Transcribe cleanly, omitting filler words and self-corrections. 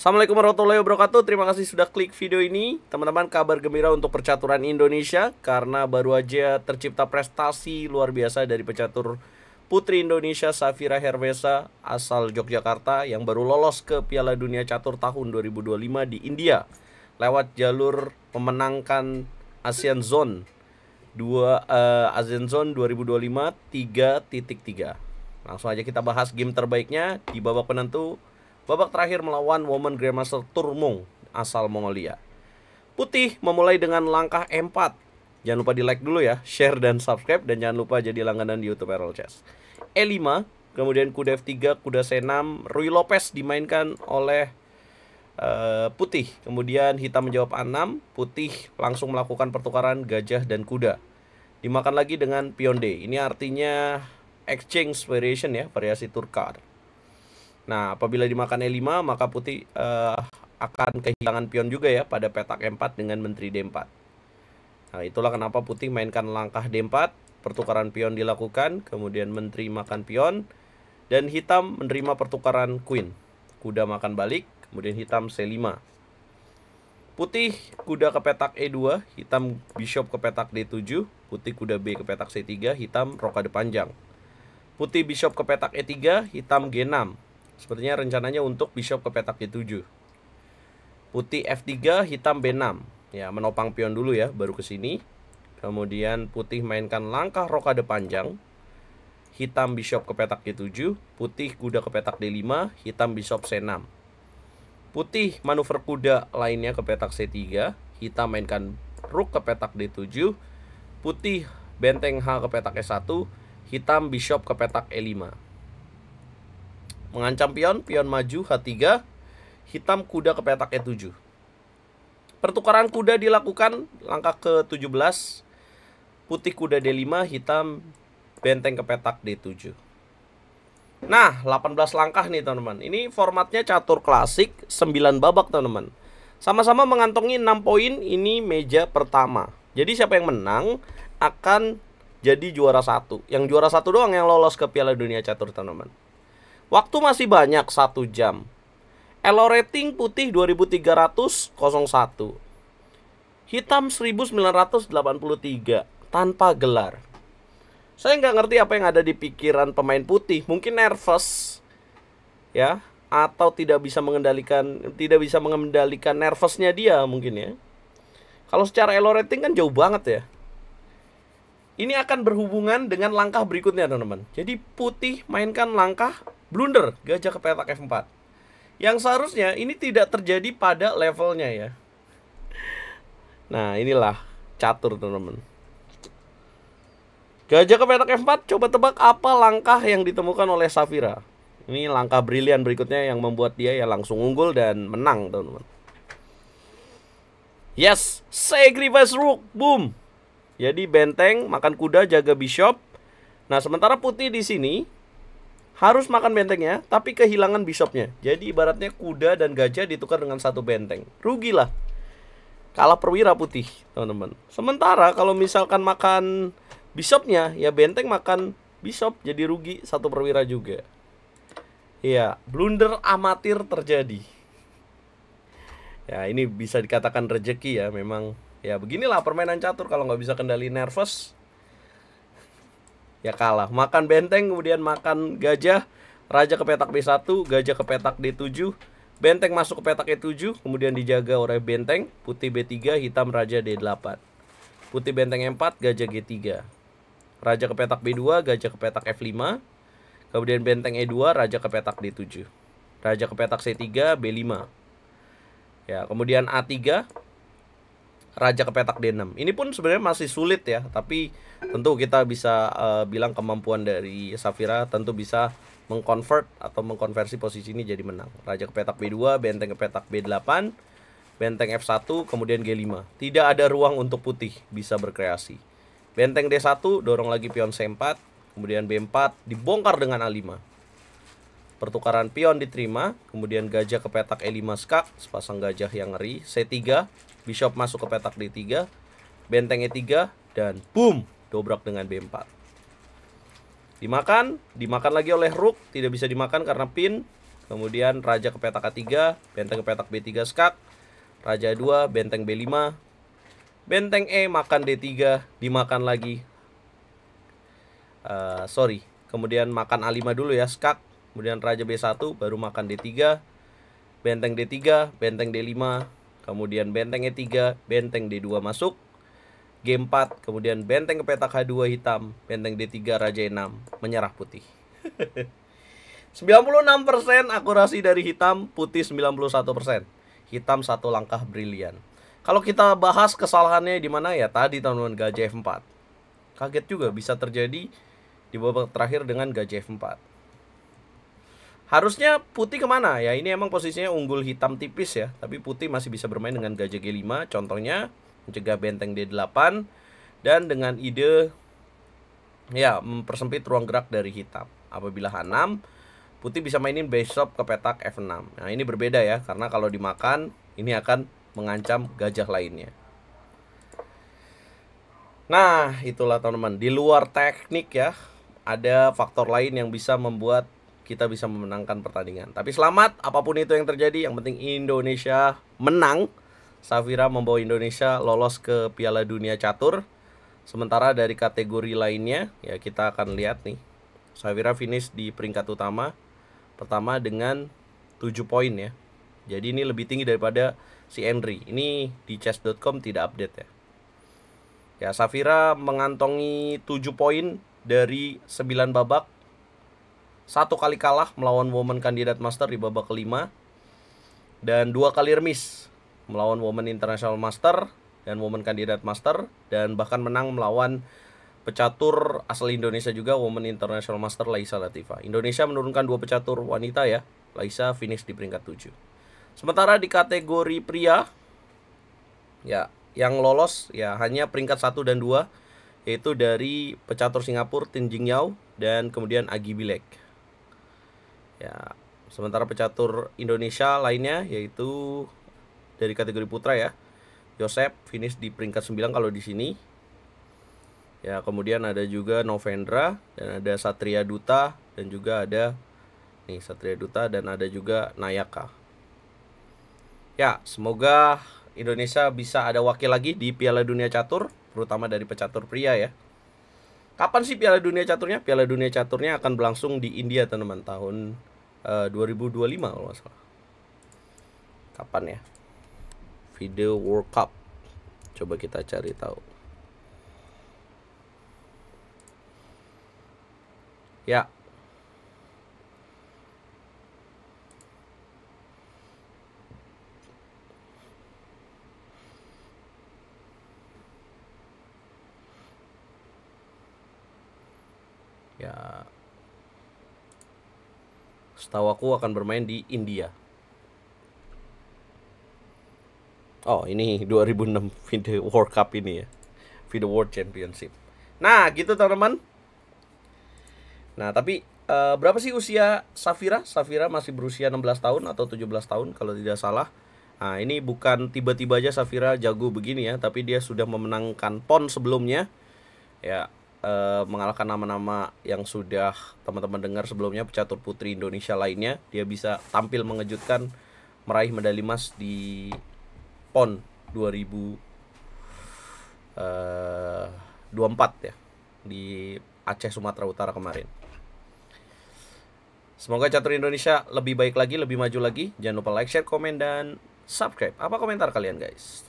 Assalamualaikum warahmatullahi wabarakatuh. Terima kasih sudah klik video ini. Teman-teman, kabar gembira untuk percaturan Indonesia karena baru aja tercipta prestasi luar biasa dari pecatur putri Indonesia Safira Hervesa asal Yogyakarta yang baru lolos ke Piala Dunia Catur tahun 2025 di India lewat jalur memenangkan ASEAN Zone 2025 3.3. Langsung aja kita bahas game terbaiknya di babak penentu. Babak terakhir melawan Women Grandmaster Turmung asal Mongolia. Putih memulai dengan langkah E4. Jangan lupa di like dulu ya, share dan subscribe. Dan jangan lupa jadi langganan di YouTube Errol Chess. E5, kemudian kuda F3, kuda C6. Rui Lopez dimainkan oleh putih. Kemudian hitam menjawab A6. Putih langsung melakukan pertukaran gajah dan kuda. Dimakan lagi dengan pion D. Ini artinya exchange variation ya, variasi turkar. Nah, apabila dimakan E5, maka putih akan kehilangan pion juga ya pada petak E4 dengan menteri D4. Nah, itulah kenapa putih mainkan langkah D4, pertukaran pion dilakukan, kemudian menteri makan pion, dan hitam menerima pertukaran queen. Kuda makan balik, kemudian hitam C5. Putih kuda ke petak E2, hitam bishop ke petak D7, putih kuda B ke petak C3, hitam rokade panjang. Putih bishop ke petak E3, hitam G6. Sepertinya rencananya untuk bishop ke petak D7. Putih F3, hitam B6. Ya, menopang pion dulu ya, baru ke sini. Kemudian putih mainkan langkah rokade panjang. Hitam bishop ke petak D7, putih kuda ke petak D5, hitam bishop C6. Putih manuver kuda lainnya ke petak C3, hitam mainkan rook ke petak D7, putih benteng H ke petak E1, hitam bishop ke petak E5. Mengancam pion, pion maju H3, hitam kuda ke petak E7. Pertukaran kuda dilakukan langkah ke-17. Putih kuda D5, hitam benteng ke petak D7. Nah, 18 langkah nih teman-teman. Ini formatnya catur klasik, 9 babak teman-teman. Sama-sama mengantongi 6 poin, ini meja pertama. Jadi siapa yang menang akan jadi juara satu. Yang juara satu doang yang lolos ke Piala Dunia Catur teman-teman. Waktu masih banyak, 1 jam. Elo rating putih 2301, hitam 1983, tanpa gelar. Saya nggak ngerti apa yang ada di pikiran pemain putih. Mungkin nervous, ya, atau tidak bisa mengendalikan nervousnya dia mungkin ya. Kalau secara elo rating kan jauh banget ya. Ini akan berhubungan dengan langkah berikutnya teman-teman. Jadi putih mainkan langkah blunder, gajah ke petak F4. Yang seharusnya ini tidak terjadi pada levelnya ya. Nah, inilah catur teman-teman. Gajah ke petak F4, coba tebak apa langkah yang ditemukan oleh Safira. Ini langkah brilian berikutnya yang membuat dia ya langsung unggul dan menang teman-teman. Yes, sacrifice rook, boom. Jadi benteng makan kuda jaga bishop. Nah, sementara putih di sini harus makan bentengnya, tapi kehilangan bishopnya. Jadi ibaratnya kuda dan gajah ditukar dengan satu benteng. Rugilah. Kalah perwira putih, teman-teman. Sementara kalau misalkan makan bishopnya, ya benteng makan bishop, jadi rugi satu perwira juga. Ya, blunder amatir terjadi. Ya, ini bisa dikatakan rezeki ya, memang. Ya, beginilah permainan catur kalau nggak bisa kendali nervous. Ya kalah, makan benteng, kemudian makan gajah, raja ke petak B1, gajah ke petak D7, benteng masuk ke petak E7, kemudian dijaga oleh benteng, putih B3, hitam raja D8. Putih benteng E4, gajah G3. Raja ke petak B2, gajah ke petak F5, kemudian benteng E2, raja ke petak D7. Raja ke petak C3, B5. Ya, kemudian A3, raja ke petak D6. Ini pun sebenarnya masih sulit ya, tapi tentu kita bisa bilang kemampuan dari Safira tentu bisa mengkonvert atau mengkonversi posisi ini jadi menang. Raja ke petak B2, benteng ke petak B8, benteng F1, kemudian G5. Tidak ada ruang untuk putih bisa berkreasi. Benteng D1, dorong lagi pion C4, kemudian B4, dibongkar dengan A5. Pertukaran pion diterima, kemudian gajah ke petak E5 skak, sepasang gajah yang ngeri. C3, bishop masuk ke petak D3, benteng E3, dan boom, dobrak dengan B4. Dimakan lagi oleh rook, tidak bisa dimakan karena pin. kemudian raja ke petak A3, benteng ke petak B3 skak, raja 2, benteng B5, benteng E makan D3, dimakan lagi. Kemudian makan A5 dulu ya, skak, kemudian raja B1, baru makan D3, benteng D3, benteng D5, kemudian benteng E3, benteng D2 masuk, G4, kemudian benteng ke petak H2 hitam, benteng D3, raja E6, menyerah putih. 96% akurasi dari hitam, putih 91%. Hitam satu langkah brilian. Kalau kita bahas kesalahannya di mana ya, tadi teman-teman gajah F4. Kaget juga bisa terjadi di babak terakhir dengan gajah F4. Harusnya putih kemana ya? Ini emang posisinya unggul hitam tipis ya, tapi putih masih bisa bermain dengan gajah G5. Contohnya mencegah benteng D8 dan dengan ide ya mempersempit ruang gerak dari hitam. Apabila H6, putih bisa mainin bishop ke petak F6. Nah ini berbeda ya, karena kalau dimakan ini akan mengancam gajah lainnya. Nah itulah teman-teman, di luar teknik ya, ada faktor lain yang bisa membuat kita bisa memenangkan pertandingan. Tapi selamat apapun itu yang terjadi, yang penting Indonesia menang. Safira membawa Indonesia lolos ke Piala Dunia Catur. Sementara dari kategori lainnya ya kita akan lihat nih, Safira finish di peringkat utama pertama dengan 7 poin ya. Jadi ini lebih tinggi daripada si Henry. Ini di chess.com tidak update ya. Ya, Safira mengantongi 7 poin dari 9 babak. 1 kali kalah melawan Women Kandidat Master di babak kelima, dan 2 kali remis melawan Women International Master dan Women Kandidat Master, dan bahkan menang melawan pecatur asal Indonesia juga, Women International Master Laisa Latifah. Indonesia menurunkan 2 pecatur wanita ya. Laisa finish di peringkat 7. Sementara di kategori pria ya, yang lolos ya hanya peringkat 1 dan 2, yaitu dari pecatur Singapura Tin Jing Yao dan kemudian Agi Bilek. Ya, sementara pecatur Indonesia lainnya yaitu dari kategori putra ya, Yosep finish di peringkat 9 kalau di sini. Ya, kemudian ada juga Novendra dan ada Satria Duta dan juga ada nih Satria Duta dan ada juga Nayaka. Ya, semoga Indonesia bisa ada wakil lagi di Piala Dunia Catur, terutama dari pecatur pria ya. Kapan sih Piala Dunia Caturnya? Piala Dunia Caturnya akan berlangsung di India teman-teman, tahun 2025 kalau nggak salah. Kapan ya? Video World Cup. Coba kita cari tahu. Ya. Ya. Setahu aku akan bermain di India. Oh, ini 2006 Video World Cup ini ya. Video World Championship. Nah, gitu teman-teman. Nah, tapi berapa sih usia Safira? Safira masih berusia 16 tahun atau 17 tahun kalau tidak salah. Nah, ini bukan tiba-tiba aja Safira jago begini ya, tapi dia sudah memenangkan PON sebelumnya. Ya, mengalahkan nama-nama yang sudah teman-teman dengar sebelumnya, pecatur putri Indonesia lainnya. Dia bisa tampil mengejutkan, meraih medali emas di PON 2024 ya, di Aceh Sumatera Utara kemarin. Semoga catur Indonesia lebih baik lagi, lebih maju lagi. Jangan lupa like, share, komen, dan subscribe. Apa komentar kalian guys?